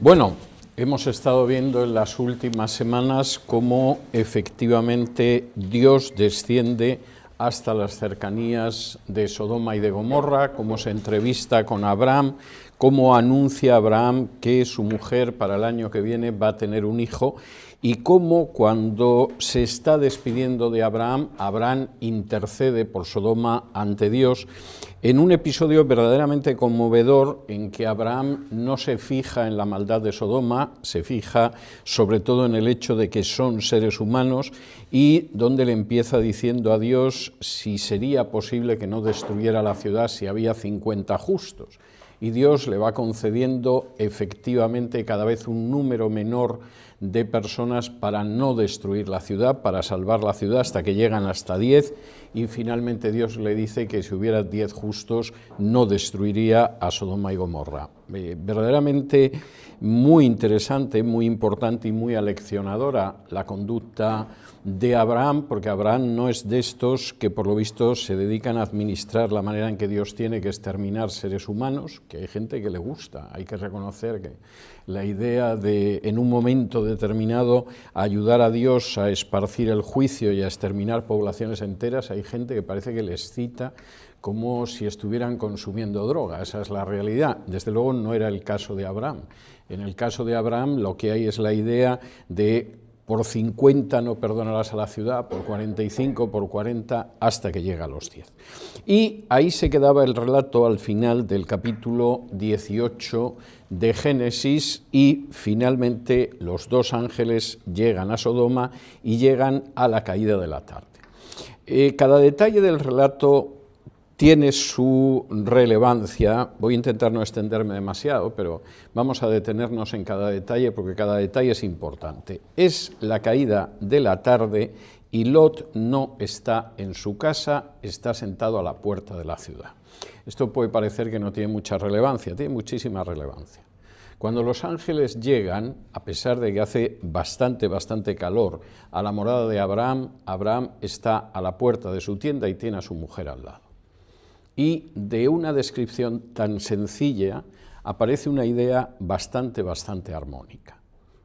Bueno, hemos estado viendo en las últimas semanas cómo efectivamente Dios desciende hasta las cercanías de Sodoma y de Gomorra, cómo se entrevista con Abraham, cómo anuncia a Abraham que su mujer para el año que viene va a tener un hijo, y cómo cuando se está despidiendo de Abraham, Abraham intercede por Sodoma ante Dios, en un episodio verdaderamente conmovedor en que Abraham no se fija en la maldad de Sodoma, se fija sobre todo en el hecho de que son seres humanos, y donde le empieza diciendo a Dios si sería posible que no destruyera la ciudad si había 50 justos. Y Dios le va concediendo efectivamente cada vez un número menor de personas para no destruir la ciudad, para salvar la ciudad, hasta que llegan hasta 10, y finalmente Dios le dice que si hubiera 10 justos no destruiría a Sodoma y Gomorra. Verdaderamente muy interesante, muy importante y muy aleccionadora la conducta de Abraham, porque Abraham no es de estos que por lo visto se dedican a administrar la manera en que Dios tiene que exterminar seres humanos, que hay gente que le gusta. Hay que reconocer que la idea de en un momento determinado ayudar a Dios a esparcir el juicio y a exterminar poblaciones enteras, hay gente que parece que les excita como si estuvieran consumiendo droga. Esa es la realidad. Desde luego no era el caso de Abraham. En el caso de Abraham lo que hay es la idea de por 50 no perdonarás a la ciudad, por 45, por 40, hasta que llega a los 10. Y ahí se quedaba el relato al final del capítulo 18 de Génesis, y finalmente los dos ángeles llegan a Sodoma y llegan a la caída de la tarde. Cada detalle del relato tiene su relevancia. Voy a intentar no extenderme demasiado, pero vamos a detenernos en cada detalle porque cada detalle es importante. Es la caída de la tarde y Lot no está en su casa, está sentado a la puerta de la ciudad. Esto puede parecer que no tiene mucha relevancia, tiene muchísima relevancia. Cuando los ángeles llegan, a pesar de que hace bastante calor, a la morada de Abraham, Abraham está a la puerta de su tienda y tiene a su mujer al lado. Y de una descripción tan sencilla aparece una idea bastante armónica.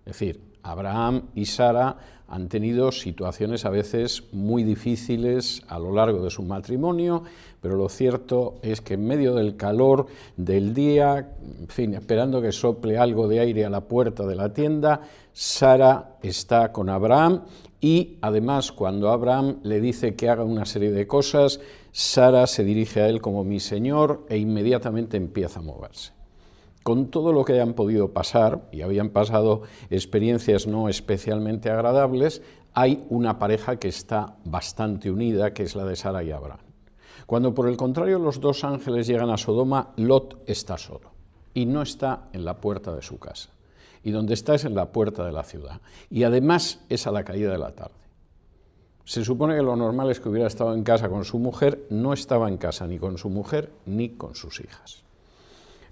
Es decir, Abraham y Sara han tenido situaciones a veces muy difíciles a lo largo de su matrimonio, pero lo cierto es que en medio del calor del día, en fin, esperando que sople algo de aire a la puerta de la tienda, Sara está con Abraham, y además cuando Abraham le dice que haga una serie de cosas, Sara se dirige a él como mi señor e inmediatamente empieza a moverse. Con todo lo que hayan podido pasar, y habían pasado experiencias no especialmente agradables, hay una pareja que está bastante unida, que es la de Sara y Abraham. Cuando por el contrario los dos ángeles llegan a Sodoma, Lot está solo y no está en la puerta de su casa. Y donde está es en la puerta de la ciudad. Y además es a la caída de la tarde. Se supone que lo normal es que hubiera estado en casa con su mujer, no estaba en casa ni con su mujer ni con sus hijas.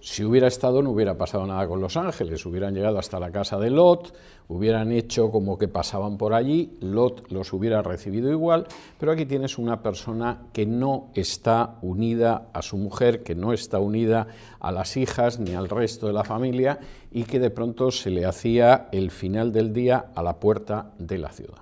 Si hubiera estado, no hubiera pasado nada con los ángeles, hubieran llegado hasta la casa de Lot, hubieran hecho como que pasaban por allí, Lot los hubiera recibido igual, pero aquí tienes una persona que no está unida a su mujer, que no está unida a las hijas ni al resto de la familia, y que de pronto se le hacía el final del día a la puerta de la ciudad.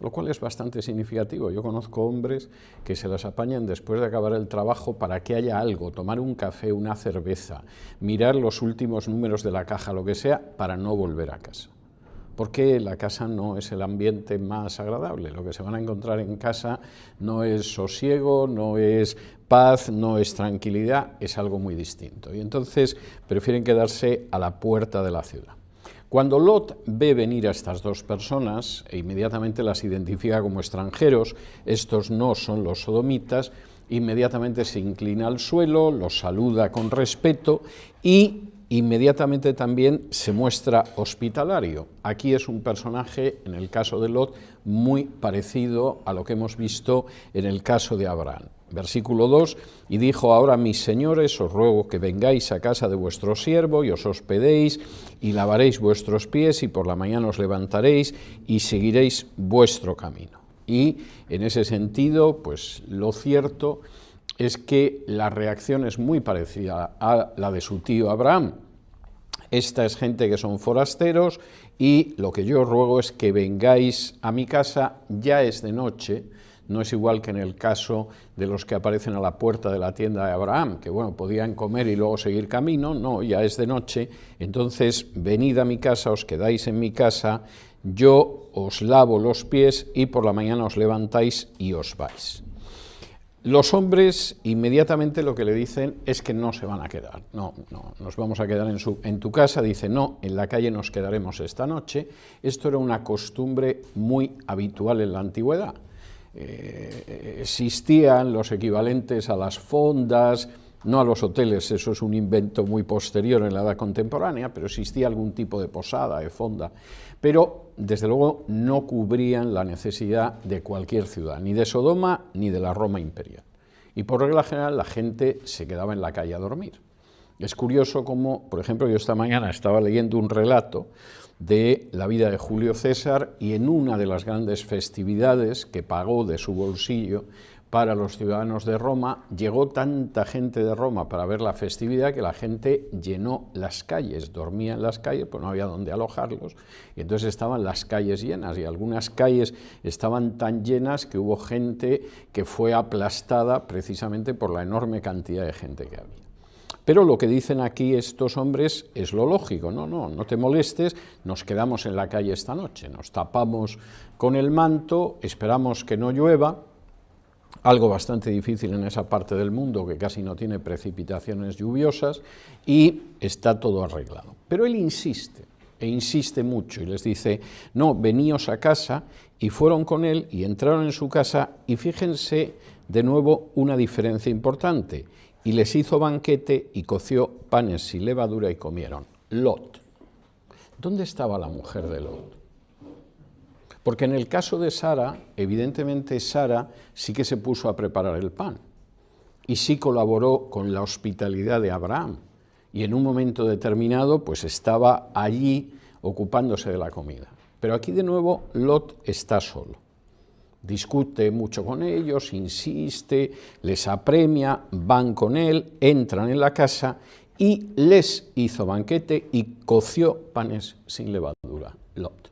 Lo cual es bastante significativo. Yo conozco hombres que se las apañan después de acabar el trabajo para que haya algo, tomar un café, una cerveza, mirar los últimos números de la caja, lo que sea, para no volver a casa. Porque la casa no es el ambiente más agradable. Lo que se van a encontrar en casa no es sosiego, no es paz, no es tranquilidad, es algo muy distinto. Y entonces prefieren quedarse a la puerta de la ciudad. Cuando Lot ve venir a estas dos personas e inmediatamente las identifica como extranjeros, estos no son los sodomitas, inmediatamente se inclina al suelo, los saluda con respeto y inmediatamente también se muestra hospitalario. Aquí es un personaje, en el caso de Lot, muy parecido a lo que hemos visto en el caso de Abraham. Versículo 2, y dijo: ahora mis señores, os ruego que vengáis a casa de vuestro siervo y os hospedéis y lavaréis vuestros pies y por la mañana os levantaréis y seguiréis vuestro camino. Y en ese sentido, pues lo cierto es que la reacción es muy parecida a la de su tío Abraham. esta es gente que son forasteros y lo que yo os ruego es que vengáis a mi casa, ya es de noche, no es igual que en el caso de los que aparecen a la puerta de la tienda de Abraham, que bueno, podían comer y luego seguir camino, no, ya es de noche, entonces venid a mi casa, os quedáis en mi casa, yo os lavo los pies y por la mañana os levantáis y os vais. Los hombres inmediatamente lo que le dicen es que no se van a quedar, no, nos vamos a quedar en tu casa, dice no, en la calle nos quedaremos esta noche. Esto era una costumbre muy habitual en la antigüedad. Existían los equivalentes a las fondas, no a los hoteles, eso es un invento muy posterior en la edad contemporánea, pero existía algún tipo de posada, de fonda, pero desde luego no cubrían la necesidad de cualquier ciudad, ni de Sodoma ni de la Roma imperial. Y por regla general la gente se quedaba en la calle a dormir. Es curioso cómo, por ejemplo, yo esta mañana estaba leyendo un relato de la vida de Julio César y en una de las grandes festividades que pagó de su bolsillo para los ciudadanos de Roma, llegó tanta gente de Roma para ver la festividad que la gente llenó las calles, dormía en las calles, pues no había dónde alojarlos, y entonces estaban las calles llenas, y algunas calles estaban tan llenas que hubo gente que fue aplastada precisamente por la enorme cantidad de gente que había. Pero lo que dicen aquí estos hombres es lo lógico, no te molestes, nos quedamos en la calle esta noche, nos tapamos con el manto, esperamos que no llueva, algo bastante difícil en esa parte del mundo que casi no tiene precipitaciones lluviosas, y está todo arreglado. Pero él insiste, e insiste mucho, y les dice, no, veníos a casa, y fueron con él, y entraron en su casa, y fíjense de nuevo una diferencia importante, y les hizo banquete y coció panes sin levadura y comieron. Lot. ¿Dónde estaba la mujer de Lot? Porque en el caso de Sara, evidentemente Sara sí que se puso a preparar el pan y sí colaboró con la hospitalidad de Abraham y en un momento determinado pues estaba allí ocupándose de la comida. Pero aquí de nuevo Lot está solo. Discute mucho con ellos, insiste, les apremia, van con él, entran en la casa y les hizo banquete y coció panes sin levadura. Lot.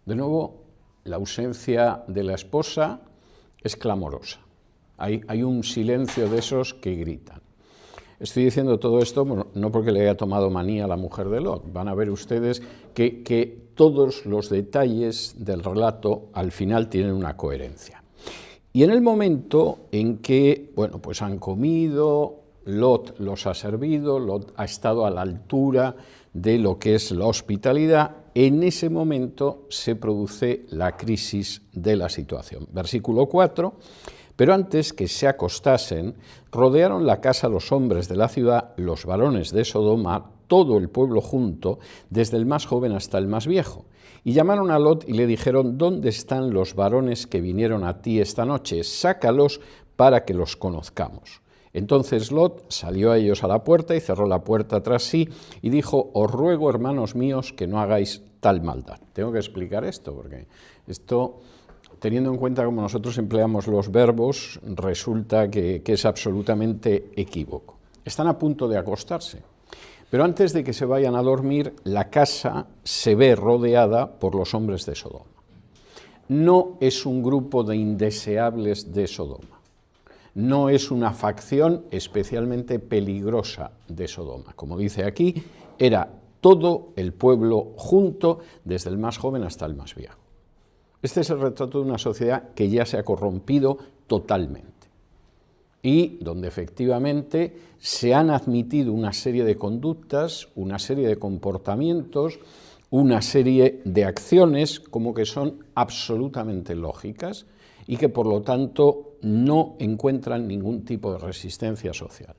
De nuevo, la ausencia de la esposa es clamorosa. Hay un silencio de esos que gritan. Estoy diciendo todo esto no porque le haya tomado manía a la mujer de Lot. Van a ver ustedes que todos los detalles del relato al final tienen una coherencia. Y en el momento en que, bueno, pues han comido, Lot los ha servido, Lot ha estado a la altura de lo que es la hospitalidad, en ese momento se produce la crisis de la situación. Versículo 4. Pero antes que se acostasen, rodearon la casa los hombres de la ciudad, los varones de Sodoma, todo el pueblo junto, desde el más joven hasta el más viejo. Y llamaron a Lot y le dijeron, ¿dónde están los varones que vinieron a ti esta noche? Sácalos para que los conozcamos. Entonces Lot salió a ellos a la puerta y cerró la puerta tras sí y dijo, os ruego, hermanos míos, que no hagáis tal maldad. Tengo que explicar esto, porque esto, teniendo en cuenta cómo nosotros empleamos los verbos, resulta que es absolutamente equívoco. Están a punto de acostarse, pero antes de que se vayan a dormir, la casa se ve rodeada por los hombres de Sodoma. No es un grupo de indeseables de Sodoma. No es una facción especialmente peligrosa de Sodoma. Como dice aquí, era todo el pueblo junto, desde el más joven hasta el más viejo. Este es el retrato de una sociedad que ya se ha corrompido totalmente y donde efectivamente se han admitido una serie de conductas, una serie de comportamientos, una serie de acciones como que son absolutamente lógicas y que por lo tanto no encuentran ningún tipo de resistencia social.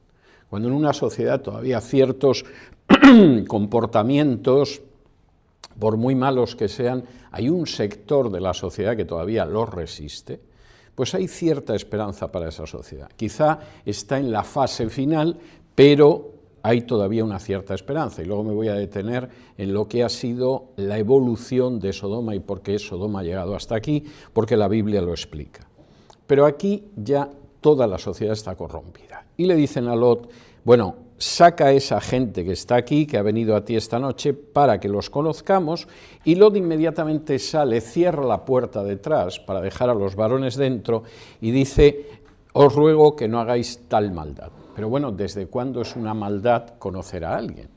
Cuando en una sociedad todavía ciertos comportamientos, por muy malos que sean, hay un sector de la sociedad que todavía los resiste, pues hay cierta esperanza para esa sociedad. Quizá está en la fase final, pero hay todavía una cierta esperanza. Y luego me voy a detener en lo que ha sido la evolución de Sodoma y por qué Sodoma ha llegado hasta aquí, porque la Biblia lo explica. Pero aquí ya toda la sociedad está corrompida. Y le dicen a Lot, bueno, saca a esa gente que está aquí, que ha venido a ti esta noche, para que los conozcamos, y Lot inmediatamente sale, cierra la puerta detrás para dejar a los varones dentro, y dice, os ruego que no hagáis tal maldad. Pero bueno, ¿desde cuándo es una maldad conocer a alguien?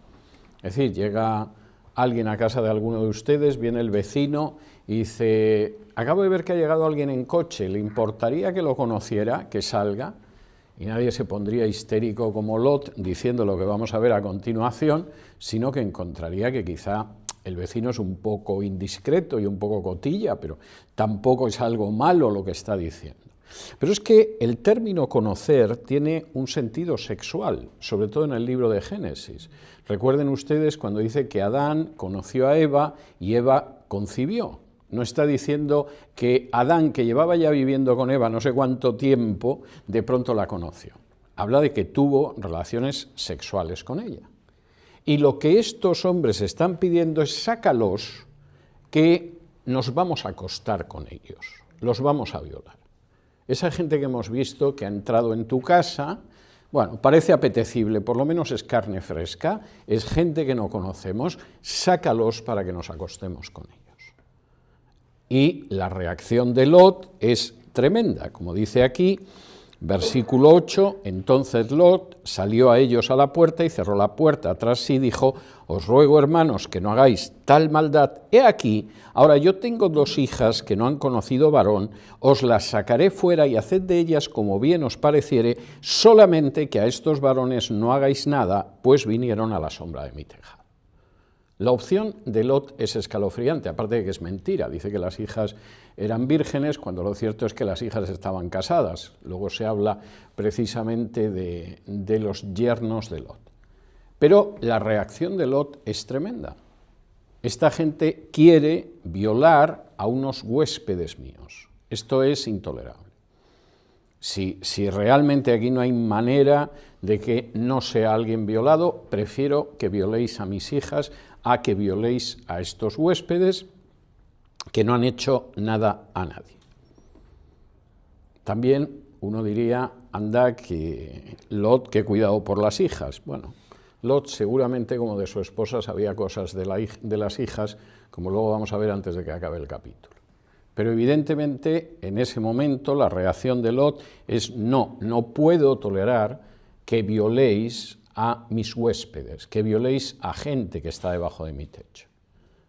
Es decir, llega alguien a casa de alguno de ustedes, viene el vecino y dice, acabo de ver que ha llegado alguien en coche, ¿le importaría que lo conociera, que salga? Y nadie se pondría histérico como Lot diciendo lo que vamos a ver a continuación, sino que encontraría que quizá el vecino es un poco indiscreto y un poco cotilla, pero tampoco es algo malo lo que está diciendo. Pero es que el término conocer tiene un sentido sexual, sobre todo en el libro de Génesis. Recuerden ustedes cuando dice que Adán conoció a Eva y Eva concibió. No está diciendo que Adán, que llevaba ya viviendo con Eva no sé cuánto tiempo, de pronto la conoció. Habla de que tuvo relaciones sexuales con ella. Y lo que estos hombres están pidiendo es sácalos, que nos vamos a acostar con ellos, los vamos a violar. Esa gente que hemos visto que ha entrado en tu casa, bueno, parece apetecible, por lo menos es carne fresca, es gente que no conocemos, sácalos para que nos acostemos con ellos. Y la reacción de Lot es tremenda, como dice aquí, versículo 8, entonces Lot salió a ellos a la puerta y cerró la puerta tras sí, dijo, os ruego, hermanos, que no hagáis tal maldad, he aquí, ahora yo tengo 2 hijas que no han conocido varón, os las sacaré fuera y haced de ellas como bien os pareciere, solamente que a estos varones no hagáis nada, pues vinieron a la sombra de mi teja. La opción de Lot es escalofriante, aparte de que es mentira, dice que las hijas eran vírgenes, cuando lo cierto es que las hijas estaban casadas. Luego se habla precisamente de los yernos de Lot. Pero la reacción de Lot es tremenda. Esta gente quiere violar a unos huéspedes míos. Esto es intolerable. Si realmente aquí no hay manera de que no sea alguien violado, prefiero que violéis a mis hijas a que violéis a estos huéspedes que no han hecho nada a nadie. También uno diría, anda, que Lot, qué cuidado por las hijas. Bueno, Lot seguramente, como de su esposa, sabía cosas de las hijas, como luego vamos a ver antes de que acabe el capítulo. Pero evidentemente, en ese momento, la reacción de Lot es no puedo tolerar que violéis a mis huéspedes, que violéis a gente que está debajo de mi techo.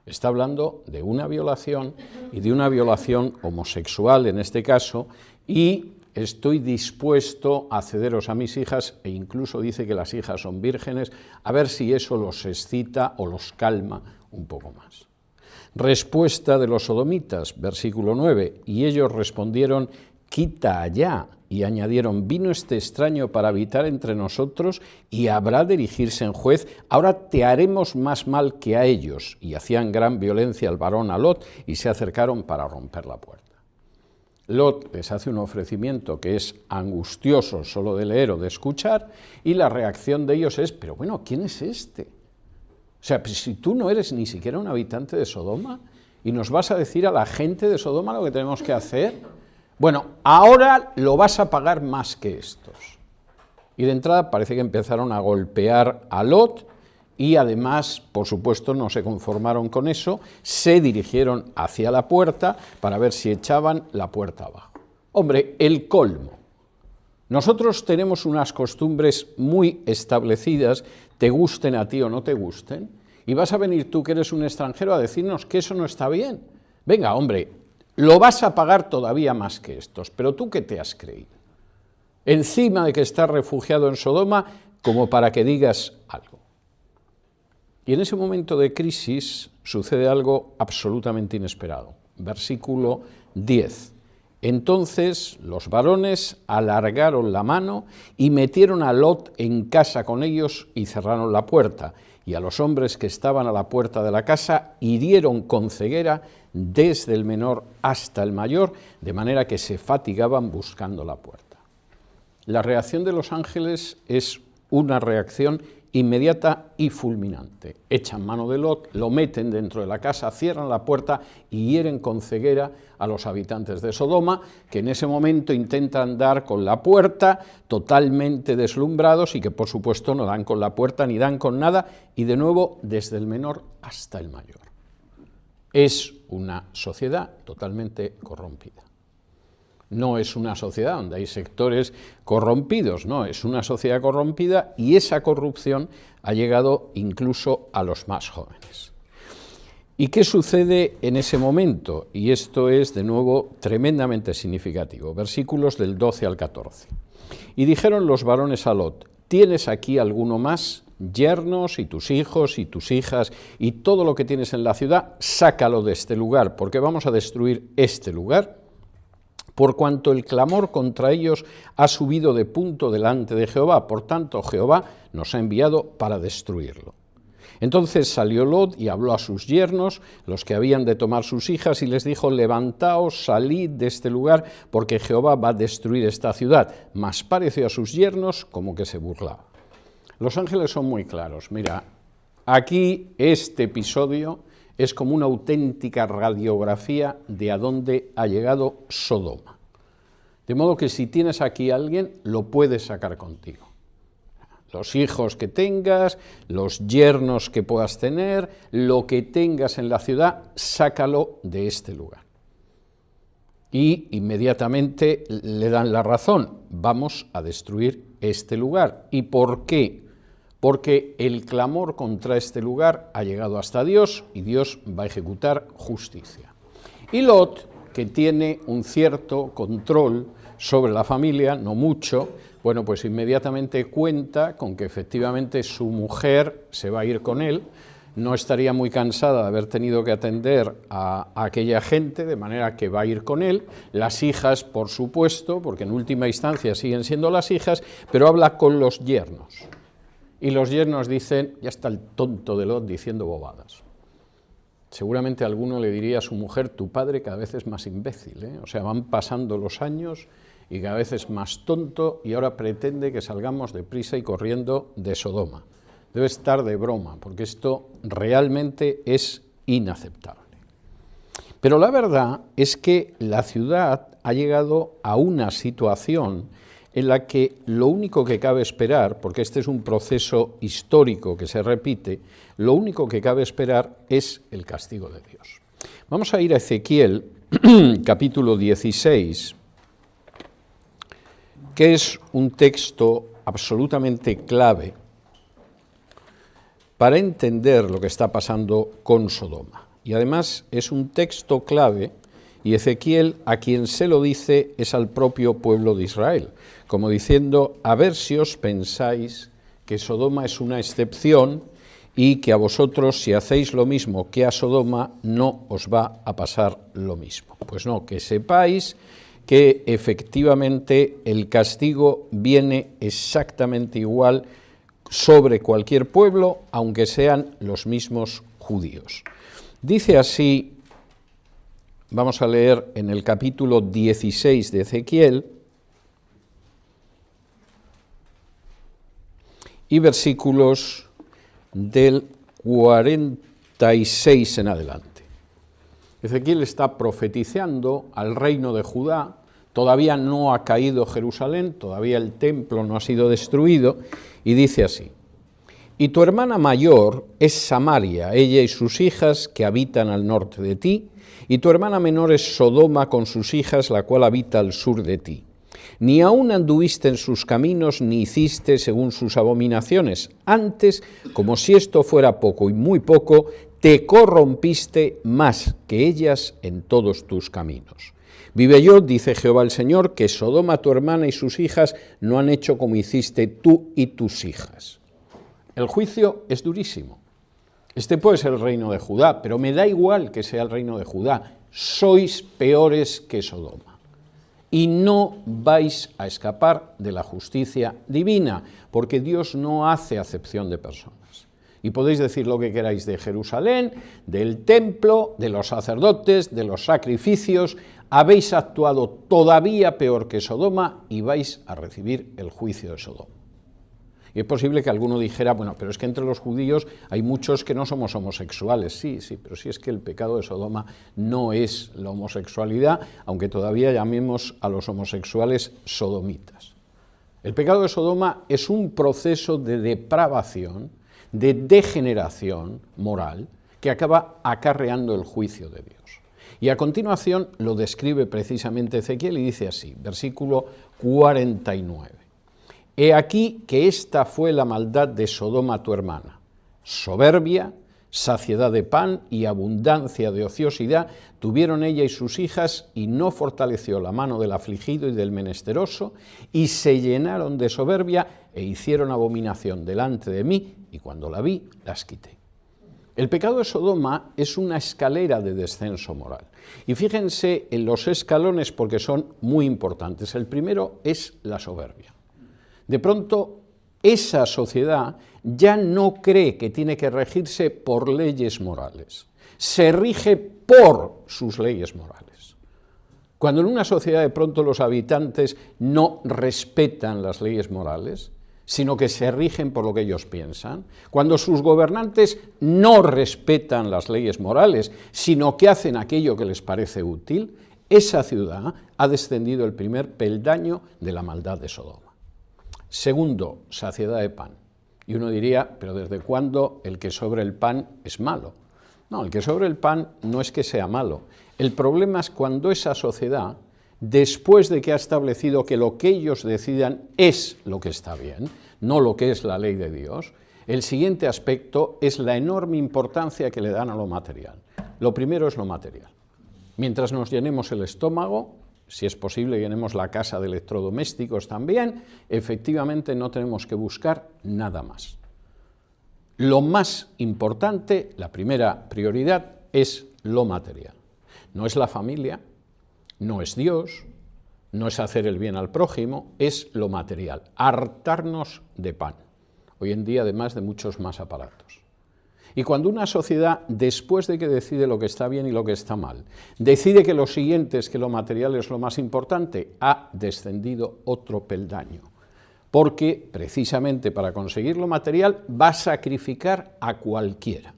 Está hablando de una violación y de una violación homosexual en este caso, y estoy dispuesto a cederos a mis hijas, e incluso dice que las hijas son vírgenes, a ver si eso los excita o los calma un poco más. Respuesta de los sodomitas, versículo 9, y ellos respondieron, quita allá, y añadieron, vino este extraño para habitar entre nosotros y habrá de erigirse en juez, ahora te haremos más mal que a ellos. Y hacían gran violencia al varón a Lot y se acercaron para romper la puerta. Lot les hace un ofrecimiento que es angustioso solo de leer o de escuchar, y la reacción de ellos es, pero bueno, ¿quién es este? O sea, pues si tú no eres ni siquiera un habitante de Sodoma y nos vas a decir a la gente de Sodoma lo que tenemos que hacer, bueno, ahora lo vas a pagar más que estos. Y de entrada parece que empezaron a golpear a Lot y además, por supuesto, no se conformaron con eso, se dirigieron hacia la puerta para ver si echaban la puerta abajo. Hombre, el colmo. Nosotros tenemos unas costumbres muy establecidas, te gusten a ti o no te gusten, y vas a venir tú, que eres un extranjero, a decirnos que eso no está bien. Venga, hombre, lo vas a pagar todavía más que estos, pero ¿tú qué te has creído? Encima de que estás refugiado en Sodoma, como para que digas algo. Y en ese momento de crisis sucede algo absolutamente inesperado. Versículo 10. Entonces los varones alargaron la mano y metieron a Lot en casa con ellos y cerraron la puerta. Y a los hombres que estaban a la puerta de la casa hirieron con ceguera desde el menor hasta el mayor, de manera que se fatigaban buscando la puerta. La reacción de los ángeles es una reacción inmediata y fulminante. Echan mano de Lot, lo meten dentro de la casa, cierran la puerta y hieren con ceguera a los habitantes de Sodoma, que en ese momento intentan dar con la puerta, totalmente deslumbrados, y que por supuesto no dan con la puerta ni dan con nada, y de nuevo desde el menor hasta el mayor. Es una sociedad totalmente corrompida. No es una sociedad donde hay sectores corrompidos, no, es una sociedad corrompida, y esa corrupción ha llegado incluso a los más jóvenes. ¿Y qué sucede en ese momento? Y esto es, de nuevo, tremendamente significativo. Versículos del 12 al 14. Y dijeron los varones a Lot: ¿tienes aquí alguno más? Yernos y tus hijos y tus hijas y todo lo que tienes en la ciudad, sácalo de este lugar, porque vamos a destruir este lugar, por cuanto el clamor contra ellos ha subido de punto delante de Jehová, por tanto Jehová nos ha enviado para destruirlo. Entonces salió Lot y habló a sus yernos, los que habían de tomar sus hijas, y les dijo: levantaos, salid de este lugar, porque Jehová va a destruir esta ciudad. Mas pareció a sus yernos como que se burlaba. Los ángeles son muy claros. Mira, aquí este episodio es como una auténtica radiografía de a dónde ha llegado Sodoma. De modo que si tienes aquí a alguien, lo puedes sacar contigo. Los hijos que tengas, los yernos que puedas tener, lo que tengas en la ciudad, sácalo de este lugar. Y inmediatamente le dan la razón: vamos a destruir este lugar. ¿Y por qué? Porque el clamor contra este lugar ha llegado hasta Dios y Dios va a ejecutar justicia. Y Lot, que tiene un cierto control sobre la familia, no mucho, bueno, pues inmediatamente cuenta con que efectivamente su mujer se va a ir con él, no estaría muy cansada de haber tenido que atender a aquella gente, de manera que va a ir con él, las hijas, por supuesto, porque en última instancia siguen siendo las hijas, pero habla con los yernos. Y los yernos dicen: ya está el tonto de Lot diciendo bobadas. Seguramente alguno le diría a su mujer: tu padre cada vez es más imbécil, ¿eh? O sea, van pasando los años y cada vez es más tonto, y ahora pretende que salgamos deprisa y corriendo de Sodoma. Debe estar de broma, porque esto realmente es inaceptable. Pero la verdad es que la ciudad ha llegado a una situación en la que lo único que cabe esperar, porque este es un proceso histórico que se repite, lo único que cabe esperar es el castigo de Dios. Vamos a ir a Ezequiel, capítulo 16, que es un texto absolutamente clave para entender lo que está pasando con Sodoma. Y además es un texto clave, y Ezequiel, a quien se lo dice, es al propio pueblo de Israel, como diciendo: a ver si os pensáis que Sodoma es una excepción y que a vosotros, si hacéis lo mismo que a Sodoma, no os va a pasar lo mismo. Pues no, que sepáis que efectivamente el castigo viene exactamente igual sobre cualquier pueblo, aunque sean los mismos judíos. Dice así, vamos a leer en el capítulo 16 de Ezequiel, y versículos del 46 en adelante. Ezequiel está profetizando al reino de Judá. Todavía no ha caído Jerusalén, todavía el templo no ha sido destruido, y dice así: y tu hermana mayor es Samaria, ella y sus hijas que habitan al norte de ti, y tu hermana menor es Sodoma con sus hijas, la cual habita al sur de ti. Ni aún anduviste en sus caminos, ni hiciste según sus abominaciones. Antes, como si esto fuera poco y muy poco, te corrompiste más que ellas en todos tus caminos. Vive yo, dice Jehová el Señor, que Sodoma, tu hermana y sus hijas, no han hecho como hiciste tú y tus hijas. El juicio es durísimo. Este puede ser el reino de Judá, pero me da igual que sea el reino de Judá. Sois peores que Sodoma. Y no vais a escapar de la justicia divina, porque Dios no hace acepción de personas. Y podéis decir lo que queráis de Jerusalén, del templo, de los sacerdotes, de los sacrificios. Habéis actuado todavía peor que Sodoma y vais a recibir el juicio de Sodoma. Y es posible que alguno dijera, bueno, pero es que entre los judíos hay muchos que no somos homosexuales. Sí, pero sí es que el pecado de Sodoma no es la homosexualidad, aunque todavía llamemos a los homosexuales sodomitas. El pecado de Sodoma es un proceso de depravación, de degeneración moral, que acaba acarreando el juicio de Dios. Y a continuación lo describe precisamente Ezequiel y dice así, versículo 49. He aquí que esta fue la maldad de Sodoma tu hermana, soberbia, saciedad de pan y abundancia de ociosidad tuvieron ella y sus hijas, y no fortaleció la mano del afligido y del menesteroso, y se llenaron de soberbia e hicieron abominación delante de mí, y cuando la vi, las quité. El pecado de Sodoma es una escalera de descenso moral. Y fíjense en los escalones porque son muy importantes. El primero es la soberbia. De pronto, esa sociedad ya no cree que tiene que regirse por leyes morales. Se rige por sus leyes morales. Cuando en una sociedad de pronto los habitantes no respetan las leyes morales, sino que se rigen por lo que ellos piensan, cuando sus gobernantes no respetan las leyes morales, sino que hacen aquello que les parece útil, esa ciudad ha descendido el primer peldaño de la maldad de Sodoma. Segundo, saciedad de pan. Y uno diría, pero ¿desde cuándo el que sobre el pan es malo? No, el que sobre el pan no es que sea malo. El problema es cuando esa sociedad, después de que ha establecido que lo que ellos decidan es lo que está bien, no lo que es la ley de Dios, el siguiente aspecto es la enorme importancia que le dan a lo material. Lo primero es lo material. Mientras nos llenemos el estómago, si es posible llenemos la casa de electrodomésticos también, efectivamente no tenemos que buscar nada más. Lo más importante, la primera prioridad, es lo material. No es la familia, no es Dios, no es hacer el bien al prójimo, es lo material, hartarnos de pan. Hoy en día, además de muchos más aparatos. Y cuando una sociedad, después de que decide lo que está bien y lo que está mal, decide que lo siguiente es que lo material es lo más importante, ha descendido otro peldaño. Porque, precisamente para conseguir lo material, va a sacrificar a cualquiera.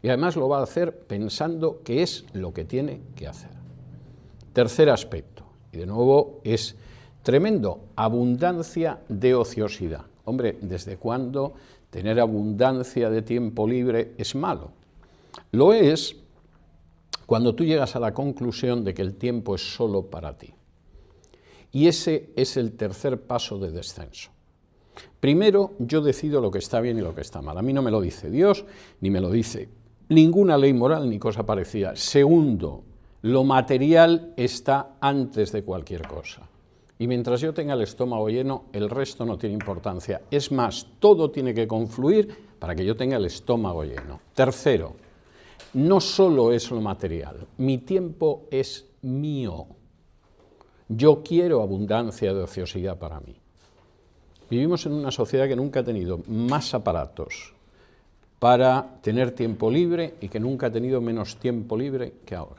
Y además lo va a hacer pensando que es lo que tiene que hacer. Tercer aspecto, y de nuevo es tremendo, abundancia de ociosidad. Hombre, ¿desde cuándo tener abundancia de tiempo libre es malo? Lo es cuando tú llegas a la conclusión de que el tiempo es solo para ti. Y ese es el tercer paso de descenso. Primero, yo decido lo que está bien y lo que está mal. A mí no me lo dice Dios, ni me lo dice ninguna ley moral ni cosa parecida. Segundo, lo material está antes de cualquier cosa. Y mientras yo tenga el estómago lleno, el resto no tiene importancia. Es más, todo tiene que confluir para que yo tenga el estómago lleno. Tercero, no solo es lo material, mi tiempo es mío. Yo quiero abundancia de ociosidad para mí. Vivimos en una sociedad que nunca ha tenido más aparatos para tener tiempo libre y que nunca ha tenido menos tiempo libre que ahora.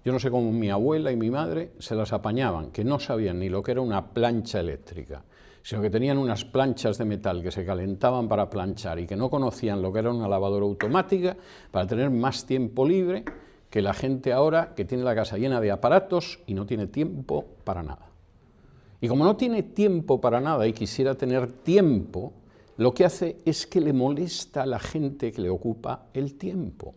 Yo no sé cómo mi abuela y mi madre se las apañaban, que no sabían ni lo que era una plancha eléctrica, sino que tenían unas planchas de metal que se calentaban para planchar y que no conocían lo que era una lavadora automática para tener más tiempo libre que la gente ahora que tiene la casa llena de aparatos y no tiene tiempo para nada. Y como no tiene tiempo para nada y quisiera tener tiempo, lo que hace es que le molesta a la gente que le ocupa el tiempo.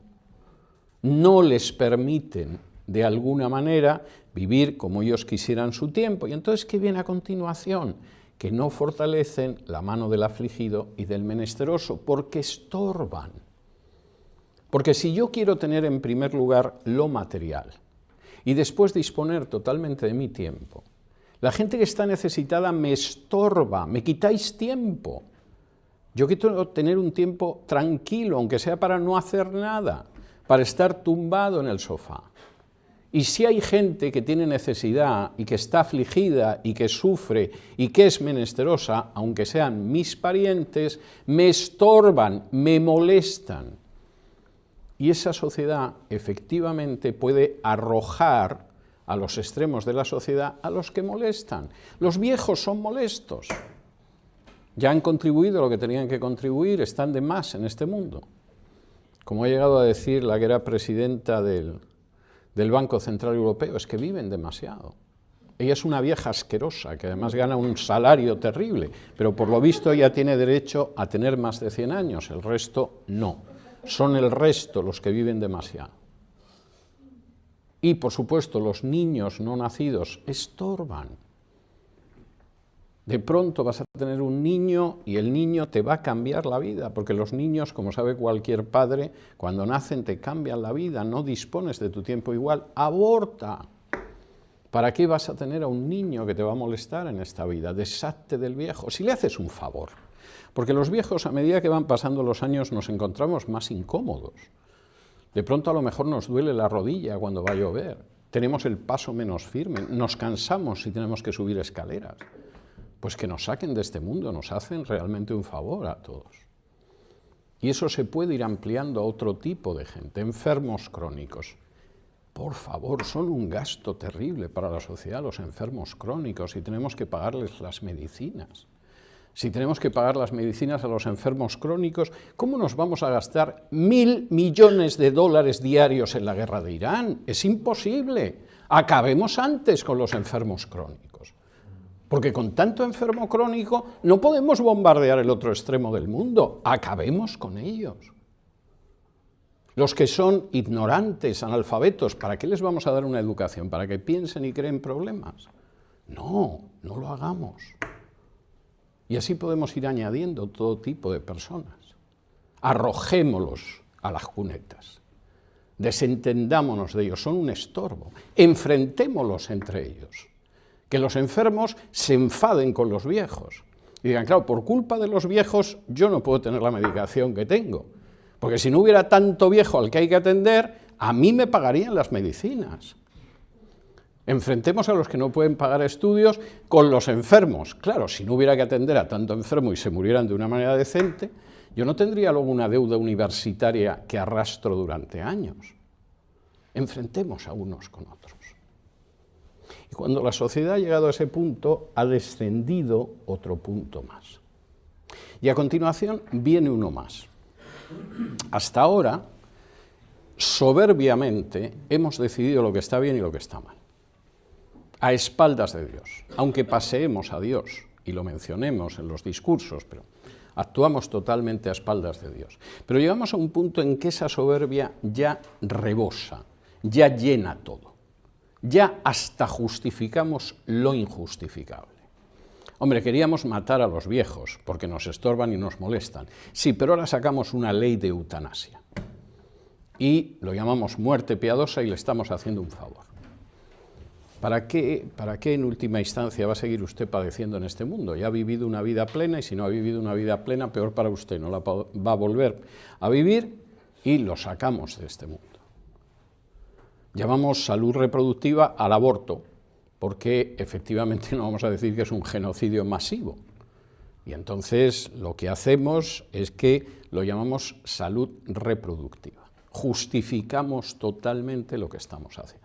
No les permiten de alguna manera vivir como ellos quisieran su tiempo. Y entonces, ¿qué viene a continuación? Que no fortalecen la mano del afligido y del menesteroso, porque estorban. Porque si yo quiero tener en primer lugar lo material y después disponer totalmente de mi tiempo, la gente que está necesitada me estorba, me quitáis tiempo. Yo quiero tener un tiempo tranquilo, aunque sea para no hacer nada, para estar tumbado en el sofá. Y si hay gente que tiene necesidad y que está afligida y que sufre y que es menesterosa, aunque sean mis parientes, me estorban, me molestan. Y esa sociedad efectivamente puede arrojar a los extremos de la sociedad a los que molestan. Los viejos son molestos. Ya han contribuido lo que tenían que contribuir, están de más en este mundo. Como ha llegado a decir la que era presidenta del Banco Central Europeo, es que viven demasiado. Ella es una vieja asquerosa, que además gana un salario terrible, pero por lo visto ella tiene derecho a tener más de 100 años, el resto no. Son el resto los que viven demasiado. Y, por supuesto, los niños no nacidos estorban. De pronto vas a tener un niño y el niño te va a cambiar la vida, porque los niños, como sabe cualquier padre, cuando nacen te cambian la vida, no dispones de tu tiempo igual, aborta. ¿Para qué vas a tener a un niño que te va a molestar en esta vida? Deshazte del viejo, si le haces un favor. Porque los viejos, a medida que van pasando los años, nos encontramos más incómodos. De pronto a lo mejor nos duele la rodilla cuando va a llover, tenemos el paso menos firme, nos cansamos si tenemos que subir escaleras. Pues que nos saquen de este mundo, nos hacen realmente un favor a todos. Y eso se puede ir ampliando a otro tipo de gente, enfermos crónicos. Por favor, son un gasto terrible para la sociedad los enfermos crónicos y tenemos que pagarles las medicinas. Si tenemos que pagar las medicinas a los enfermos crónicos, ¿cómo nos vamos a gastar 1.000 millones de dólares diarios en la guerra de Irán? Es imposible. Acabemos antes con los enfermos crónicos. Porque con tanto enfermo crónico no podemos bombardear el otro extremo del mundo. Acabemos con ellos. Los que son ignorantes, analfabetos, ¿para qué les vamos a dar una educación? ¿Para que piensen y creen problemas? No, no lo hagamos. Y así podemos ir añadiendo todo tipo de personas. Arrojémoslos a las cunetas. Desentendámonos de ellos, son un estorbo. Enfrentémoslos entre ellos. Que los enfermos se enfaden con los viejos. Y digan, claro, por culpa de los viejos yo no puedo tener la medicación que tengo. Porque si no hubiera tanto viejo al que hay que atender, a mí me pagarían las medicinas. Enfrentemos a los que no pueden pagar estudios con los enfermos. Claro, si no hubiera que atender a tanto enfermo y se murieran de una manera decente, yo no tendría luego una deuda universitaria que arrastro durante años. Enfrentemos a unos con otros. Y cuando la sociedad ha llegado a ese punto, ha descendido otro punto más. Y a continuación viene uno más. Hasta ahora, soberbiamente, hemos decidido lo que está bien y lo que está mal. A espaldas de Dios, aunque paseemos a Dios y lo mencionemos en los discursos, pero actuamos totalmente a espaldas de Dios. Pero llegamos a un punto en que esa soberbia ya rebosa, ya llena todo. Ya hasta justificamos lo injustificable. Hombre, queríamos matar a los viejos porque nos estorban y nos molestan. Sí, pero ahora sacamos una ley de eutanasia y lo llamamos muerte piadosa y le estamos haciendo un favor. ¿Para qué en última instancia va a seguir usted padeciendo en este mundo? Ya ha vivido una vida plena y si no ha vivido una vida plena, peor para usted, no la va a volver a vivir y lo sacamos de este mundo. Llamamos salud reproductiva al aborto, porque efectivamente no vamos a decir que es un genocidio masivo. Y entonces lo que hacemos es que lo llamamos salud reproductiva. Justificamos totalmente lo que estamos haciendo.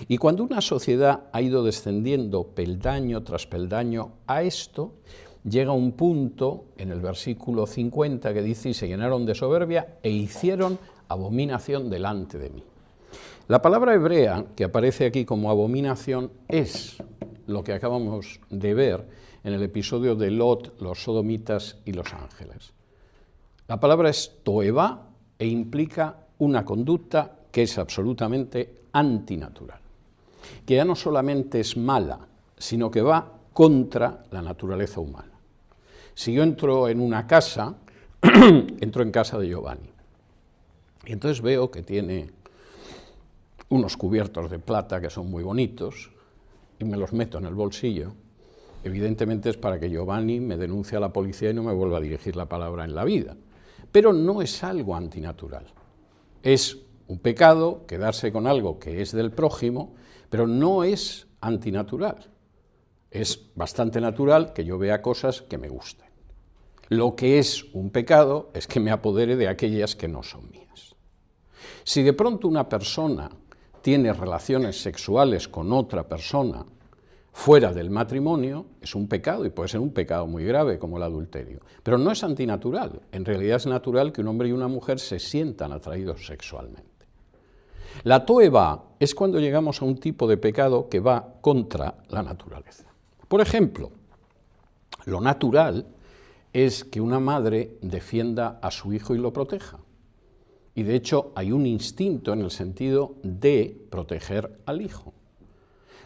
Y cuando una sociedad ha ido descendiendo peldaño tras peldaño a esto, llega un punto en el versículo 50 que dice, y se llenaron de soberbia e hicieron abominación delante de mí. La palabra hebrea que aparece aquí como abominación es lo que acabamos de ver en el episodio de Lot, los sodomitas y los ángeles. La palabra es toeva e implica una conducta que es absolutamente antinatural, que ya no solamente es mala, sino que va contra la naturaleza humana. Si yo entro en una casa, entro en casa de Giovanni, y entonces veo que tiene unos cubiertos de plata que son muy bonitos, y me los meto en el bolsillo. Evidentemente es para que Giovanni me denuncie a la policía y no me vuelva a dirigir la palabra en la vida. Pero no es algo antinatural. Es un pecado quedarse con algo que es del prójimo, pero no es antinatural. Es bastante natural que yo vea cosas que me gusten. Lo que es un pecado es que me apodere de aquellas que no son mías. Si de pronto una persona tiene relaciones sexuales con otra persona, fuera del matrimonio es un pecado, y puede ser un pecado muy grave como el adulterio. Pero no es antinatural, en realidad es natural que un hombre y una mujer se sientan atraídos sexualmente. La toeba es cuando llegamos a un tipo de pecado que va contra la naturaleza. Por ejemplo, lo natural es que una madre defienda a su hijo y lo proteja. Y de hecho hay un instinto en el sentido de proteger al hijo.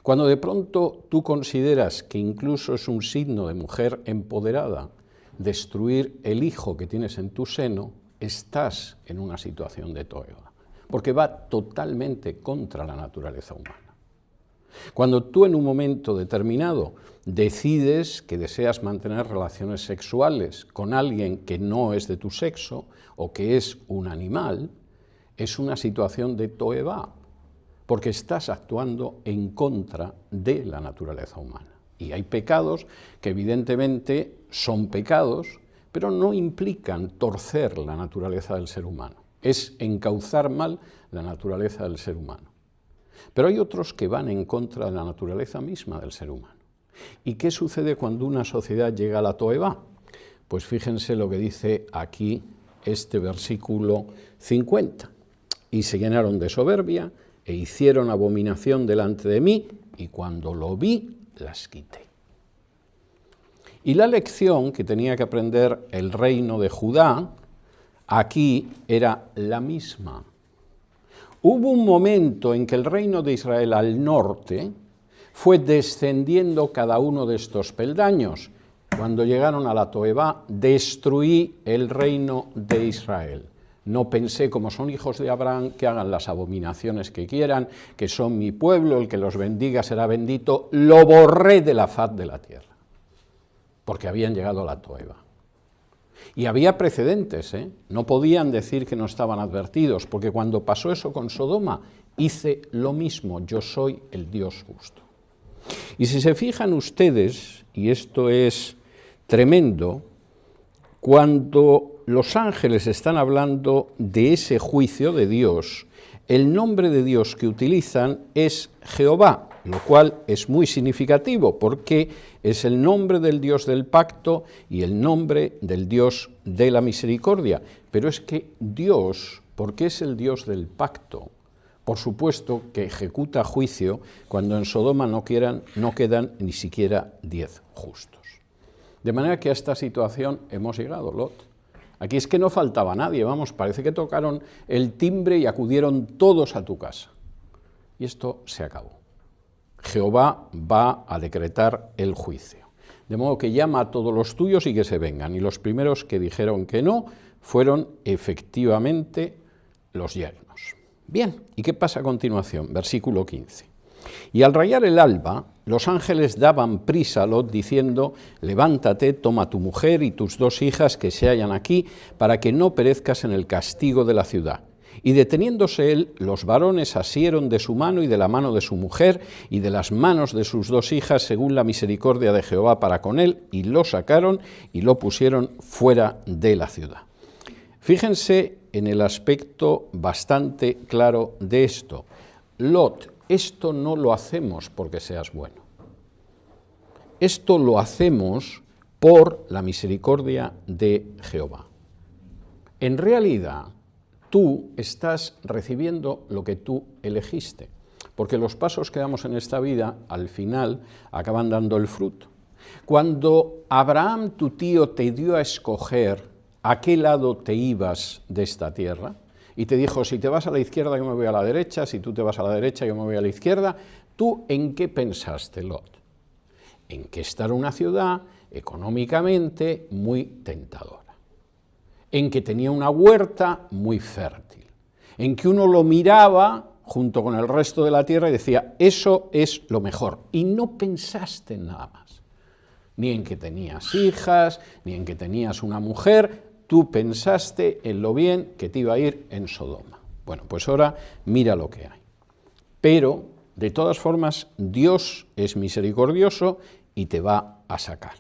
Cuando de pronto tú consideras que incluso es un signo de mujer empoderada destruir el hijo que tienes en tu seno, estás en una situación de toeba, porque va totalmente contra la naturaleza humana. Cuando tú en un momento determinado decides que deseas mantener relaciones sexuales con alguien que no es de tu sexo o que es un animal, es una situación de toeba, porque estás actuando en contra de la naturaleza humana. Y hay pecados que evidentemente son pecados, pero no implican torcer la naturaleza del ser humano. Es encauzar mal la naturaleza del ser humano. Pero hay otros que van en contra de la naturaleza misma del ser humano. ¿Y qué sucede cuando una sociedad llega a la toeba? Pues fíjense lo que dice aquí este versículo 50. Y se llenaron de soberbia e hicieron abominación delante de mí, y cuando lo vi, las quité. Y la lección que tenía que aprender el reino de Judá, aquí era la misma. Hubo un momento en que el reino de Israel al norte fue descendiendo cada uno de estos peldaños. Cuando llegaron a la toeba, destruí el reino de Israel. No pensé, como son hijos de Abraham, que hagan las abominaciones que quieran, que son mi pueblo, el que los bendiga será bendito. Lo borré de la faz de la tierra, porque habían llegado a la toeba. Y había precedentes, no podían decir que no estaban advertidos, porque cuando pasó eso con Sodoma, hice lo mismo, yo soy el Dios justo. Y si se fijan ustedes, y esto es tremendo, cuando los ángeles están hablando de ese juicio de Dios, el nombre de Dios que utilizan es Jehová, lo cual es muy significativo porque es el nombre del Dios del pacto y el nombre del Dios de la misericordia. Pero es que Dios, porque es el Dios del pacto, por supuesto que ejecuta juicio cuando en Sodoma no quedan ni siquiera 10 justos. De manera que a esta situación hemos llegado, Lot. Aquí es que no faltaba nadie, vamos, parece que tocaron el timbre y acudieron todos a tu casa. Y esto se acabó. Jehová va a decretar el juicio. De modo que llama a todos los tuyos y que se vengan. Y los primeros que dijeron que no fueron efectivamente los yernos. Bien, ¿y qué pasa a continuación? Versículo 15. Y al rayar el alba, los ángeles daban prisa a Lot diciendo: levántate, toma tu mujer y tus 2 hijas que se hallan aquí, para que no perezcas en el castigo de la ciudad. Y deteniéndose él, los varones asieron de su mano y de la mano de su mujer y de las manos de sus 2 hijas, según la misericordia de Jehová para con él, y lo sacaron y lo pusieron fuera de la ciudad. Fíjense en el aspecto bastante claro de esto. Lot, esto no lo hacemos porque seas bueno. Esto lo hacemos por la misericordia de Jehová. En realidad, tú estás recibiendo lo que tú elegiste, porque los pasos que damos en esta vida, al final, acaban dando el fruto. Cuando Abraham, tu tío, te dio a escoger a qué lado te ibas de esta tierra, y te dijo: si te vas a la izquierda, yo me voy a la derecha, si tú te vas a la derecha, yo me voy a la izquierda, ¿tú en qué pensaste, Lot? En que esta era una ciudad económicamente muy tentadora, en que tenía una huerta muy fértil, en que uno lo miraba junto con el resto de la tierra y decía: eso es lo mejor, y no pensaste en nada más, ni en que tenías hijas, ni en que tenías una mujer. Tú pensaste en lo bien que te iba a ir en Sodoma. Bueno, pues ahora mira lo que hay. Pero, de todas formas, Dios es misericordioso y te va a sacar.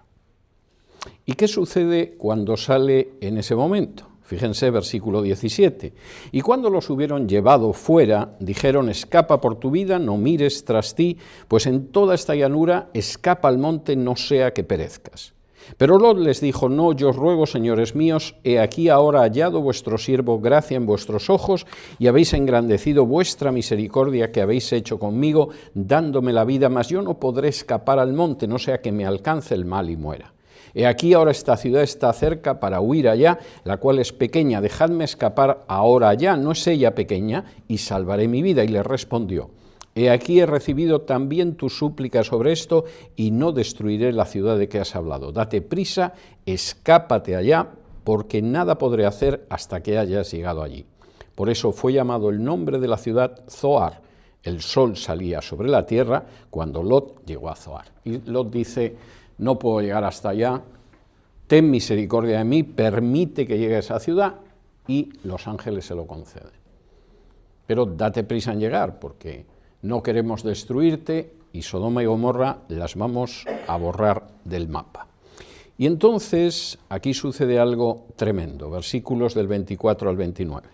¿Y qué sucede cuando sale en ese momento? Fíjense, versículo 17. Y cuando los hubieron llevado fuera, dijeron, escapa por tu vida, no mires tras ti, pues en toda esta llanura escapa al monte, no sea que perezcas. Pero Lot les dijo, no, yo os ruego, señores míos, he aquí ahora hallado vuestro siervo gracia en vuestros ojos, y habéis engrandecido vuestra misericordia que habéis hecho conmigo, dándome la vida, mas yo no podré escapar al monte, no sea que me alcance el mal y muera. He aquí ahora esta ciudad está cerca para huir allá, la cual es pequeña, dejadme escapar ahora allá, no es ella pequeña, y salvaré mi vida. Y le respondió, he aquí he recibido también tu súplica sobre esto, y no destruiré la ciudad de que has hablado. Date prisa, escápate allá, porque nada podré hacer hasta que hayas llegado allí. Por eso fue llamado el nombre de la ciudad Zoar. El sol salía sobre la tierra cuando Lot llegó a Zoar. Y Lot dice, no puedo llegar hasta allá, ten misericordia de mí, permite que llegue a esa ciudad, y los ángeles se lo conceden. Pero date prisa en llegar, porque no queremos destruirte, y Sodoma y Gomorra las vamos a borrar del mapa. Y entonces aquí sucede algo tremendo, versículos del 24 al 29.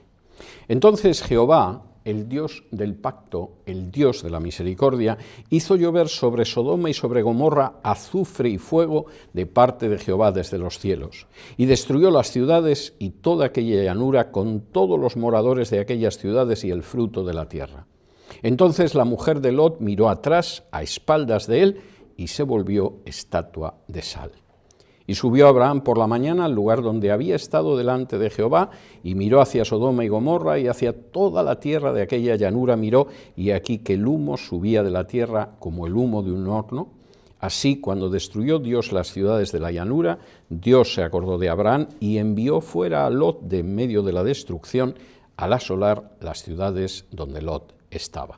Entonces Jehová, el Dios del pacto, el Dios de la misericordia, hizo llover sobre Sodoma y sobre Gomorra azufre y fuego de parte de Jehová desde los cielos, y destruyó las ciudades y toda aquella llanura con todos los moradores de aquellas ciudades y el fruto de la tierra. Entonces la mujer de Lot miró atrás, a espaldas de él, y se volvió estatua de sal. Y subió Abraham por la mañana al lugar donde había estado delante de Jehová, y miró hacia Sodoma y Gomorra, y hacia toda la tierra de aquella llanura miró, y aquí que el humo subía de la tierra como el humo de un horno. Así, cuando destruyó Dios las ciudades de la llanura, Dios se acordó de Abraham, y envió fuera a Lot de en medio de la destrucción, al asolar las ciudades donde Lot estaba.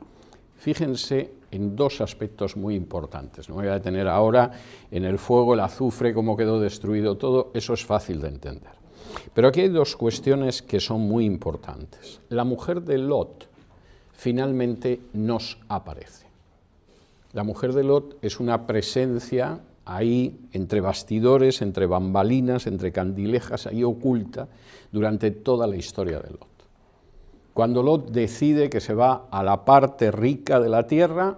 Fíjense en dos aspectos muy importantes. No me voy a detener ahora en el fuego, el azufre, cómo quedó destruido todo, eso es fácil de entender. Pero aquí hay dos cuestiones que son muy importantes. La mujer de Lot finalmente nos aparece. La mujer de Lot es una presencia ahí entre bastidores, entre bambalinas, entre candilejas, ahí oculta durante toda la historia de Lot. Cuando Lot decide que se va a la parte rica de la tierra,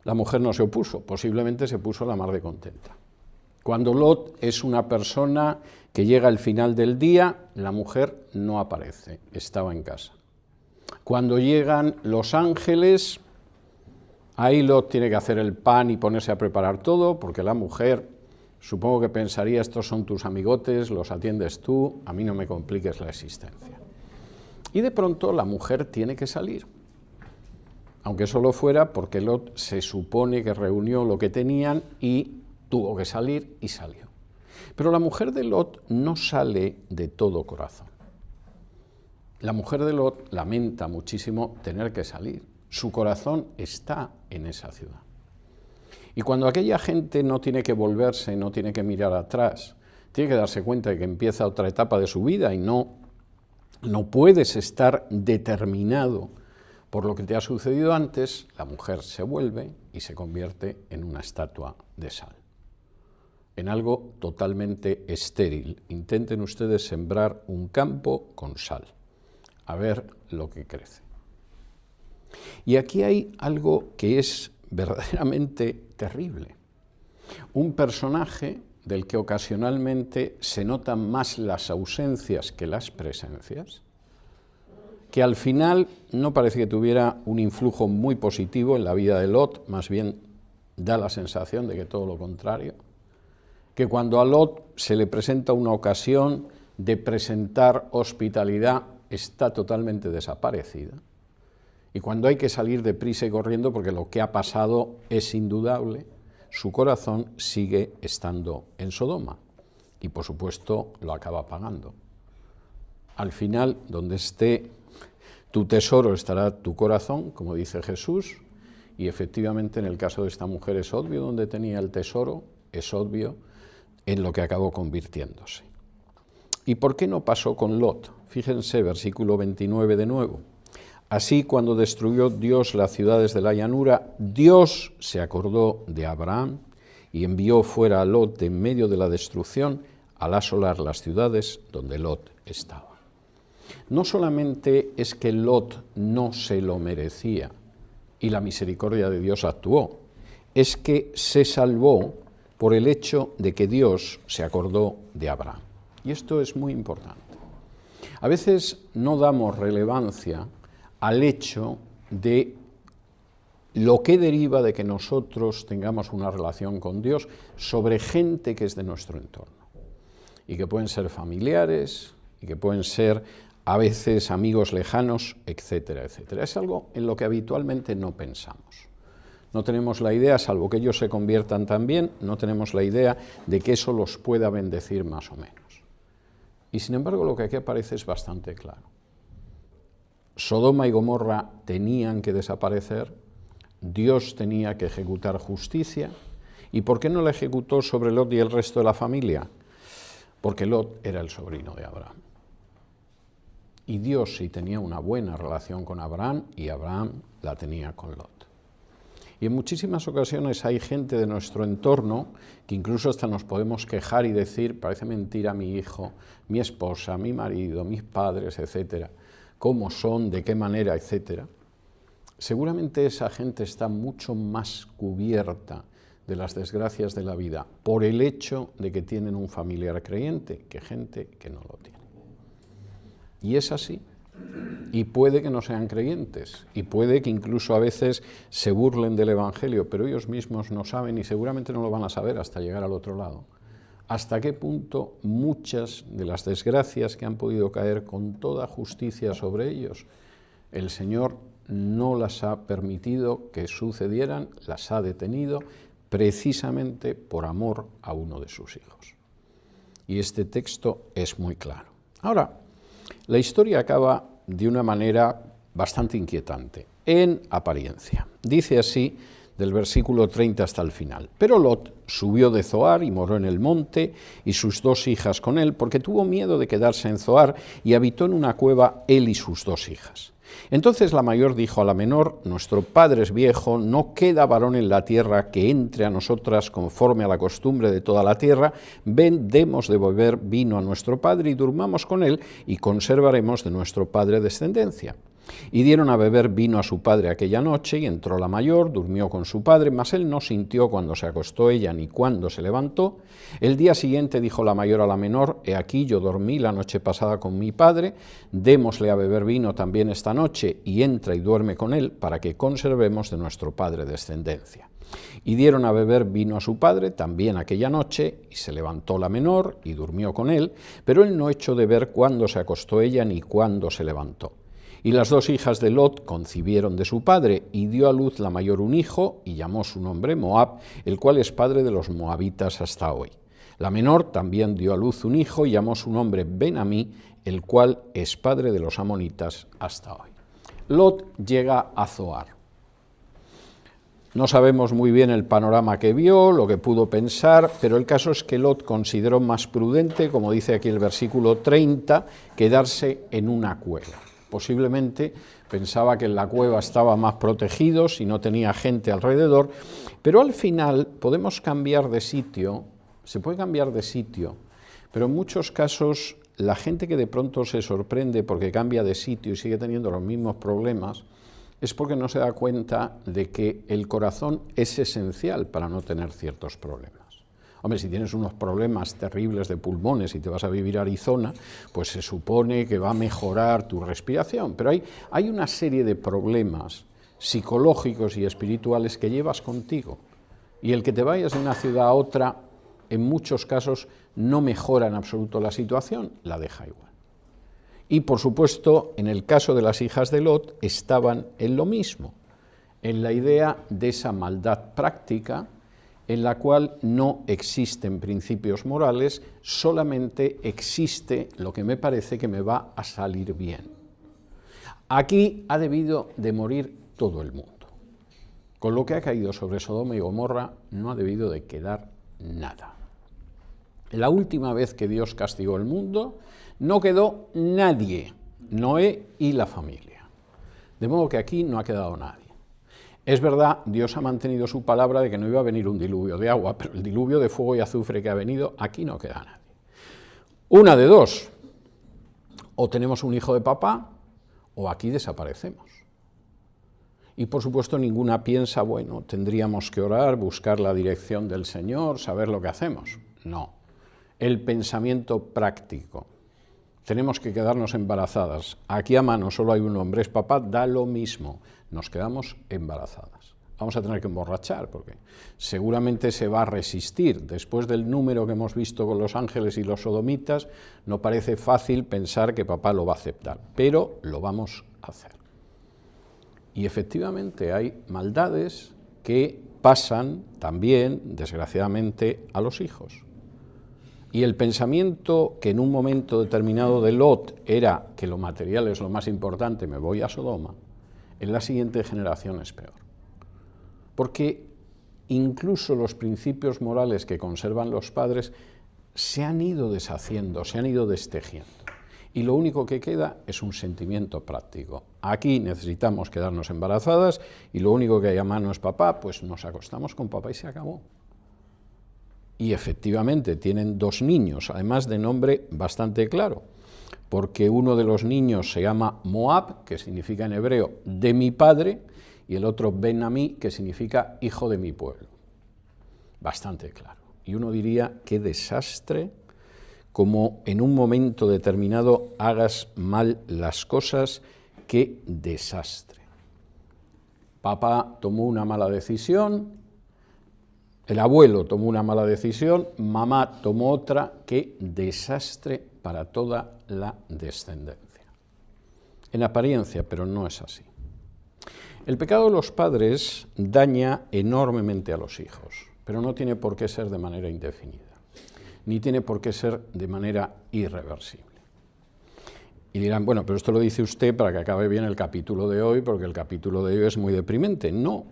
la mujer no se opuso, posiblemente se puso la mar de contenta. Cuando Lot es una persona que llega al final del día, la mujer no aparece, estaba en casa. Cuando llegan los ángeles, ahí Lot tiene que hacer el pan y ponerse a preparar todo, porque la mujer, supongo que pensaría, estos son tus amigotes, los atiendes tú, a mí no me compliques la existencia. Y de pronto la mujer tiene que salir, aunque solo fuera porque Lot se supone que reunió lo que tenían y tuvo que salir y salió. Pero la mujer de Lot no sale de todo corazón. La mujer de Lot lamenta muchísimo tener que salir. Su corazón está en esa ciudad. Y cuando aquella gente no tiene que volverse, no tiene que mirar atrás, tiene que darse cuenta de que empieza otra etapa de su vida y no puedes estar determinado por lo que te ha sucedido antes, la mujer se vuelve y se convierte en una estatua de sal, en algo totalmente estéril. Intenten ustedes sembrar un campo con sal, a ver lo que crece. Y aquí hay algo que es verdaderamente terrible. Un personaje del que ocasionalmente se notan más las ausencias que las presencias, que al final no parece que tuviera un influjo muy positivo en la vida de Lot, más bien da la sensación de que todo lo contrario, que cuando a Lot se le presenta una ocasión de presentar hospitalidad, está totalmente desaparecida, y cuando hay que salir deprisa y corriendo, porque lo que ha pasado es indudable, su corazón sigue estando en Sodoma y, por supuesto, lo acaba pagando. Al final, donde esté tu tesoro estará tu corazón, como dice Jesús, y efectivamente en el caso de esta mujer es obvio donde tenía el tesoro, es obvio en lo que acabó convirtiéndose. ¿Y por qué no pasó con Lot? Fíjense, versículo 29 de nuevo. Así, cuando destruyó Dios las ciudades de la llanura, Dios se acordó de Abraham y envió fuera a Lot de en medio de la destrucción, al asolar las ciudades donde Lot estaba. No solamente es que Lot no se lo merecía y la misericordia de Dios actuó, es que se salvó por el hecho de que Dios se acordó de Abraham. Y esto es muy importante. A veces no damos relevancia al hecho de lo que deriva de que nosotros tengamos una relación con Dios sobre gente que es de nuestro entorno, y que pueden ser familiares, y que pueden ser a veces amigos lejanos, etcétera, etcétera. Es algo en lo que habitualmente no pensamos. No tenemos la idea, salvo que ellos se conviertan también, no tenemos la idea de que eso los pueda bendecir más o menos. Y sin embargo, lo que aquí aparece es bastante claro. Sodoma y Gomorra tenían que desaparecer, Dios tenía que ejecutar justicia. ¿Y por qué no la ejecutó sobre Lot y el resto de la familia? Porque Lot era el sobrino de Abraham. Y Dios sí tenía una buena relación con Abraham y Abraham la tenía con Lot. Y en muchísimas ocasiones hay gente de nuestro entorno que incluso hasta nos podemos quejar y decir, parece mentira mi hijo, mi esposa, mi marido, mis padres, etcétera, cómo son, de qué manera, etcétera. Seguramente esa gente está mucho más cubierta de las desgracias de la vida por el hecho de que tienen un familiar creyente que gente que no lo tiene. Y es así. Y puede que no sean creyentes, y puede que incluso a veces se burlen del Evangelio, pero ellos mismos no saben y seguramente no lo van a saber hasta llegar al otro lado. Hasta qué punto muchas de las desgracias que han podido caer con toda justicia sobre ellos, el Señor no las ha permitido que sucedieran, las ha detenido precisamente por amor a uno de sus hijos. Y este texto es muy claro. Ahora, la historia acaba de una manera bastante inquietante, en apariencia. Dice así, del versículo 30 hasta el final. Pero Lot subió de Zoar y moró en el monte, y sus 2 hijas con él, porque tuvo miedo de quedarse en Zoar, y habitó en una cueva él y sus 2 hijas. Entonces la mayor dijo a la menor, nuestro padre es viejo, no queda varón en la tierra que entre a nosotras conforme a la costumbre de toda la tierra, ven, demos de beber vino a nuestro padre y durmamos con él y conservaremos de nuestro padre descendencia. Y dieron a beber vino a su padre aquella noche, y entró la mayor, durmió con su padre, mas él no sintió cuando se acostó ella ni cuando se levantó. El día siguiente dijo la mayor a la menor, he aquí yo dormí la noche pasada con mi padre, démosle a beber vino también esta noche, y entra y duerme con él, para que conservemos de nuestro padre descendencia. Y dieron a beber vino a su padre también aquella noche, y se levantó la menor, y durmió con él, pero él no echó de ver cuándo se acostó ella ni cuándo se levantó. Y las 2 hijas de Lot concibieron de su padre, y dio a luz la mayor un hijo, y llamó su nombre Moab, el cual es padre de los moabitas hasta hoy. La menor también dio a luz un hijo, y llamó su nombre Ben-Amí, el cual es padre de los amonitas hasta hoy. Lot llega a Zoar. No sabemos muy bien el panorama que vio, lo que pudo pensar, pero el caso es que Lot consideró más prudente, como dice aquí el versículo 30, quedarse en una cueva. Posiblemente pensaba que en la cueva estaba más protegido, si no tenía gente alrededor, pero al final podemos cambiar de sitio, se puede cambiar de sitio, pero en muchos casos la gente que de pronto se sorprende porque cambia de sitio y sigue teniendo los mismos problemas, es porque no se da cuenta de que el corazón es esencial para no tener ciertos problemas. Hombre, si tienes unos problemas terribles de pulmones y te vas a vivir a Arizona, pues se supone que va a mejorar tu respiración. Pero hay una serie de problemas psicológicos y espirituales que llevas contigo. Y el que te vayas de una ciudad a otra, en muchos casos, no mejora en absoluto la situación, la deja igual. Y, por supuesto, en el caso de las hijas de Lot, estaban en lo mismo, en la idea de esa maldad práctica, en la cual no existen principios morales, solamente existe lo que me parece que me va a salir bien. Aquí ha debido de morir todo el mundo. Con lo que ha caído sobre Sodoma y Gomorra no ha debido de quedar nada. La última vez que Dios castigó el mundo no quedó nadie, Noé y la familia. De modo que aquí no ha quedado nadie. Es verdad, Dios ha mantenido su palabra de que no iba a venir un diluvio de agua, pero el diluvio de fuego y azufre que ha venido, aquí no queda nadie. Una de dos, o tenemos un hijo de papá, o aquí desaparecemos. Y por supuesto ninguna piensa, bueno, tendríamos que orar, buscar la dirección del Señor, saber lo que hacemos. No, el pensamiento práctico. Tenemos que quedarnos embarazadas. Aquí a mano solo hay un hombre, es papá, da lo mismo. Nos quedamos embarazadas. Vamos a tener que emborrachar, porque seguramente se va a resistir. Después del número que hemos visto con los ángeles y los sodomitas, no parece fácil pensar que papá lo va a aceptar, pero lo vamos a hacer. Y efectivamente hay maldades que pasan también, desgraciadamente, a los hijos. Y el pensamiento que en un momento determinado de Lot era que lo material es lo más importante, me voy a Sodoma, en la siguiente generación es peor. Porque incluso los principios morales que conservan los padres se han ido deshaciendo, se han ido destejiendo. Y lo único que queda es un sentimiento práctico. Aquí necesitamos quedarnos embarazadas y lo único que hay a mano es papá, pues nos acostamos con papá y se acabó. Y efectivamente tienen 2 niños, además de nombre bastante claro, porque uno de los niños se llama Moab, que significa en hebreo de mi padre, y el otro Ben-Amí, que significa hijo de mi pueblo. Bastante claro. Y uno diría, qué desastre, como en un momento determinado hagas mal las cosas, qué desastre. Papá tomó una mala decisión, el abuelo tomó una mala decisión, mamá tomó otra, qué desastre para toda la descendencia. En apariencia, pero no es así. El pecado de los padres daña enormemente a los hijos, pero no tiene por qué ser de manera indefinida, ni tiene por qué ser de manera irreversible. Y dirán, bueno, pero esto lo dice usted para que acabe bien el capítulo de hoy, porque el capítulo de hoy es muy deprimente. No,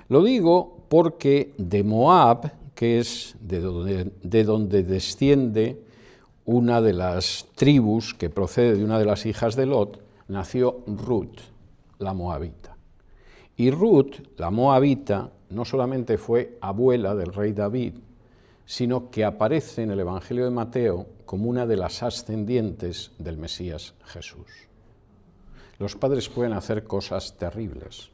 lo digo porque de Moab, que es de donde desciende una de las tribus que procede de una de las hijas de Lot, nació Ruth, la moabita. Y Ruth, la moabita, no solamente fue abuela del rey David, sino que aparece en el Evangelio de Mateo como una de las ascendientes del Mesías Jesús. Los padres pueden hacer cosas terribles.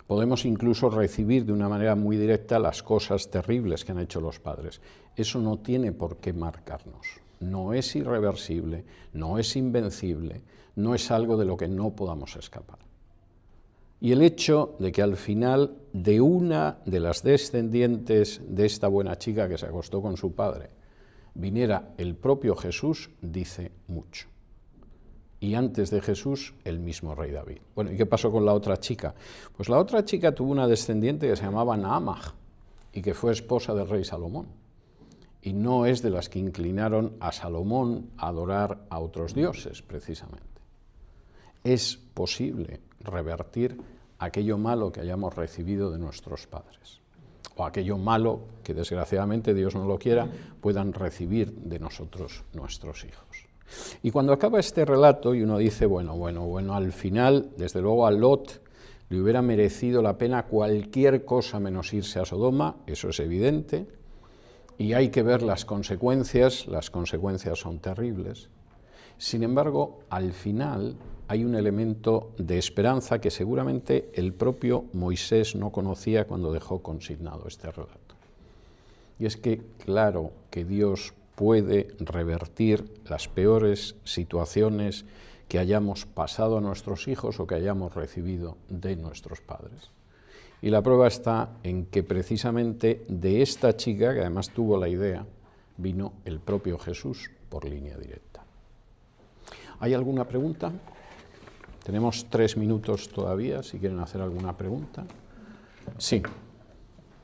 Podemos incluso recibir de una manera muy directa las cosas terribles que han hecho los padres. Eso no tiene por qué marcarnos. No es irreversible, no es invencible, no es algo de lo que no podamos escapar. Y el hecho de que al final de una de las descendientes de esta buena chica que se acostó con su padre viniera el propio Jesús, dice mucho. Y antes de Jesús, el mismo rey David. Bueno, ¿y qué pasó con la otra chica? Pues la otra chica tuvo una descendiente que se llamaba Naamah y que fue esposa del rey Salomón. Y no es de las que inclinaron a Salomón a adorar a otros dioses, precisamente. Es posible revertir aquello malo que hayamos recibido de nuestros padres, o aquello malo que desgraciadamente, Dios no lo quiera, puedan recibir de nosotros nuestros hijos. Y cuando acaba este relato y uno dice, bueno, al final, desde luego a Lot le hubiera merecido la pena cualquier cosa menos irse a Sodoma, eso es evidente, y hay que ver las consecuencias son terribles. Sin embargo, al final hay un elemento de esperanza que seguramente el propio Moisés no conocía cuando dejó consignado este relato. Y es que, claro, que Dios puede revertir las peores situaciones que hayamos pasado a nuestros hijos o que hayamos recibido de nuestros padres. Y la prueba está en que precisamente de esta chica, que además tuvo la idea, vino el propio Jesús por línea directa. ¿Hay alguna pregunta? Tenemos 3 minutos todavía, si quieren hacer alguna pregunta. Sí.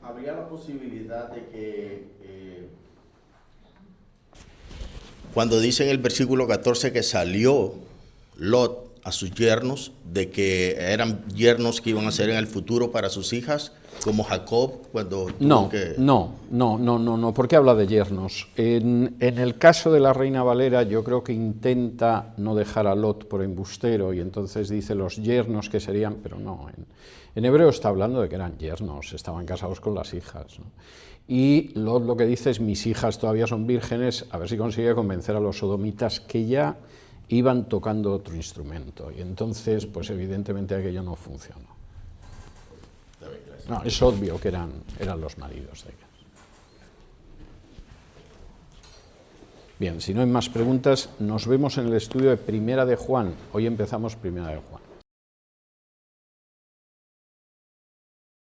¿Habría la posibilidad de que, cuando dice en el versículo 14 que salió Lot a sus yernos de que eran yernos que iban a ser en el futuro para sus hijas, como Jacob cuando tuvo que... No, ¿por qué habla de yernos? En el caso de la reina Valera, yo creo que intenta no dejar a Lot por embustero y entonces dice los yernos que serían, pero no, en hebreo está hablando de que eran yernos, estaban casados con las hijas, ¿no? Y Lot lo que dice es, mis hijas todavía son vírgenes, a ver si consigue convencer a los sodomitas que ya iban tocando otro instrumento, y entonces, pues evidentemente aquello no funcionó. No, es obvio que eran los maridos de ellas. Bien, si no hay más preguntas, nos vemos en el estudio de Primera de Juan. Hoy empezamos Primera de Juan.